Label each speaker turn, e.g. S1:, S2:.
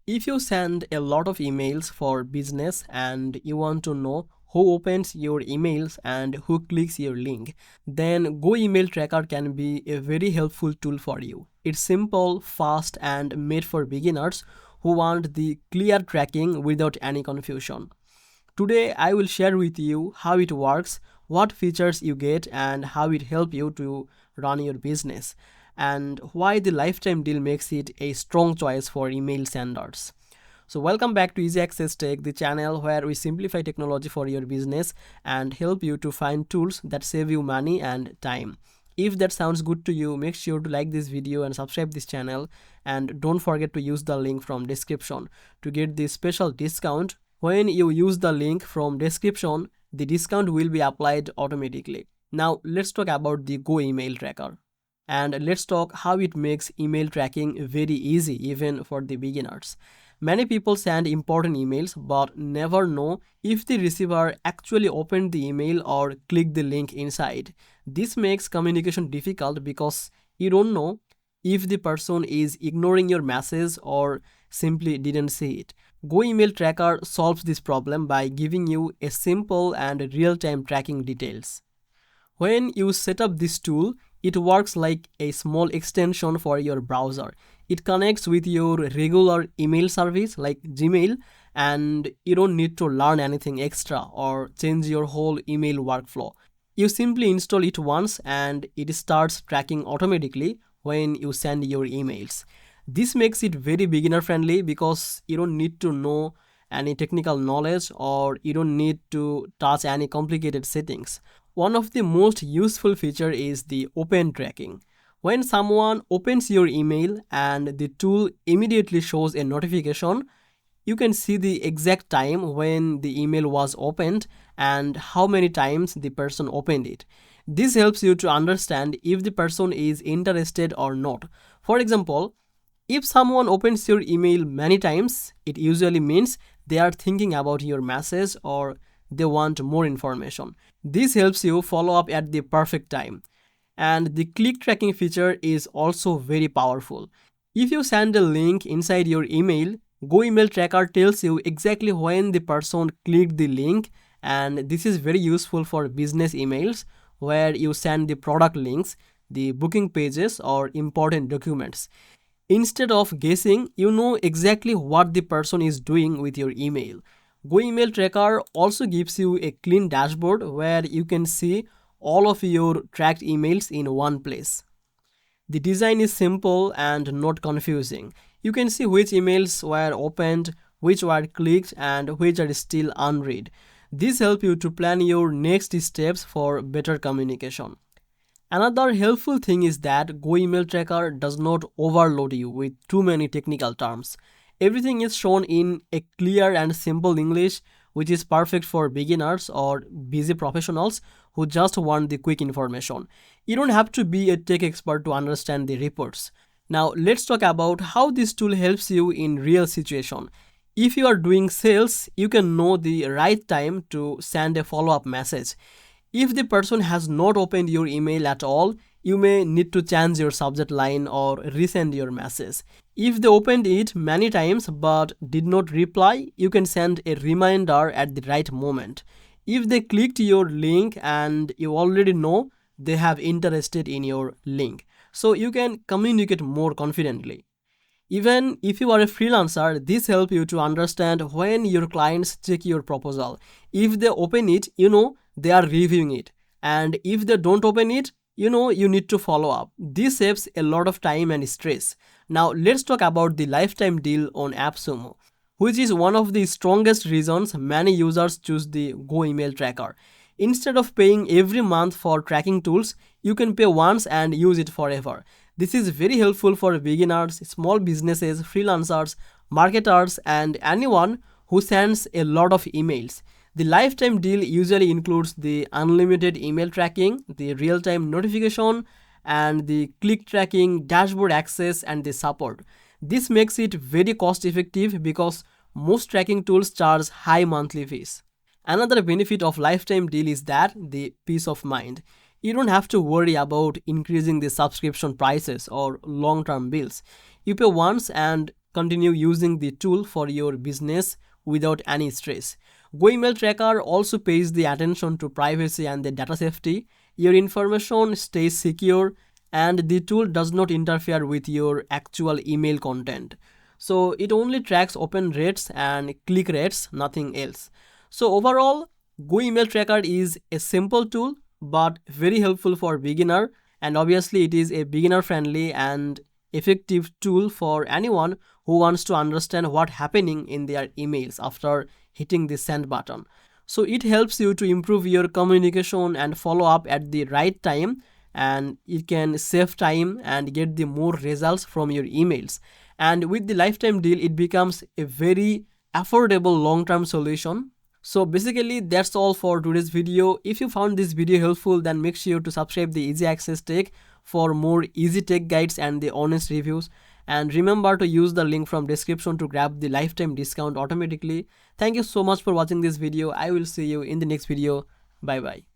S1: If you send a lot of emails for business and you want to know who opens your emails and who clicks your link, then Go Email Tracker can be a very helpful tool for you. It's simple, fast, and made for beginners who want the clear tracking without any confusion. Today, I will share with you how it works, what features you get, and how it helps you to run your business, and why the lifetime deal makes it a strong choice for email senders. So, welcome back to Easy Access Tech, the channel where we simplify technology for your business and help you to find tools that save you money and time. If that sounds good to you, make sure to like this video and subscribe this channel, and don't forget to use the link from description to get this special discount. When you use the link from description, the discount will be applied automatically. Now let's talk about the Go Email Tracker, and let's talk how it makes email tracking very easy even for the beginners. Many people send important emails but never know if the receiver actually opened the email or clicked the link inside. This makes communication difficult because you don't know if the person is ignoring your message or simply didn't see it. Go Email Tracker solves this problem by giving you a simple and real-time tracking details. When you set up this tool, it works like a small extension for your browser. It connects with your regular email service like Gmail, and you don't need to learn anything extra or change your whole email workflow. You simply install it once and it starts tracking automatically when you send your emails. This makes it very beginner friendly because you don't need to know any technical knowledge or you don't need to touch any complicated settings. One of the most useful feature is the open tracking. When someone opens your email and the tool immediately shows a notification, you can see the exact time when the email was opened and how many times the person opened it. This helps you to understand if the person is interested or not. For example, if someone opens your email many times, it usually means they are thinking about your message or they want more information. This helps you follow up at the perfect time. And the click tracking feature is also very powerful. If you send a link inside your email, Go Email Tracker tells you exactly when the person clicked the link, and this is very useful for business emails where you send the product links, the booking pages, or important documents. Instead of guessing, you know exactly what the person is doing with your email. Go Email Tracker also gives you a clean dashboard where you can see all of your tracked emails in one place. The design is simple and not confusing. You can see which emails were opened, which were clicked, and which are still unread. This helps you to plan your next steps for better communication. Another helpful thing is that Go Email Tracker does not overload you with too many technical terms. Everything is shown in a clear and simple English, which is perfect for beginners or busy professionals who just want the quick information. You don't have to be a tech expert to understand the reports. Now, let's talk about how this tool helps you in real situation. If you are doing sales, you can know the right time to send a follow-up message. If the person has not opened your email at all, you may need to change your subject line or resend your message. If they opened it many times but did not reply, you can send a reminder at the right moment. If they clicked your link and you already know they have interested in your link, so you can communicate more confidently. Even if you are a freelancer, this helps you to understand when your clients check your proposal. If they open it, you know they are reviewing it. And if they don't open it, you know you need to follow up. This saves a lot of time and stress. Now let's talk about the lifetime deal on AppSumo, which is one of the strongest reasons many users choose the Go Email Tracker. Instead of paying every month for tracking tools, you can pay once and use it forever. This is very helpful for beginners, small businesses, freelancers, marketers, and anyone who sends a lot of emails. The lifetime deal usually includes the unlimited email tracking, the real-time notification, and the click tracking, dashboard access, and the support. This makes it very cost effective because most tracking tools charge high monthly fees. Another benefit of lifetime deal is that the peace of mind. You don't have to worry about increasing the subscription prices or long-term bills. You pay once and continue using the tool for your business without any stress. GoEmail Tracker also pays the attention to privacy and the data safety. Your information stays secure and the tool does not interfere with your actual email content. So it only tracks open rates and click rates, nothing else. So overall, GoEmail Tracker is a simple tool but very helpful for beginner, and obviously it is a beginner friendly and effective tool for anyone who wants to understand what happening in their emails after hitting the send button. So it helps you to improve your communication and follow up at the right time, and you can save time and get the more results from your emails. And with the lifetime deal, it becomes a very affordable long-term solution. So basically that's all for today's video. If you found this video helpful, then make sure to subscribe the Easy Access Tech for more easy tech guides and the honest reviews. And remember to use the link from description to grab the lifetime discount automatically. Thank you so much for watching this video. I will see you in the next video. Bye bye.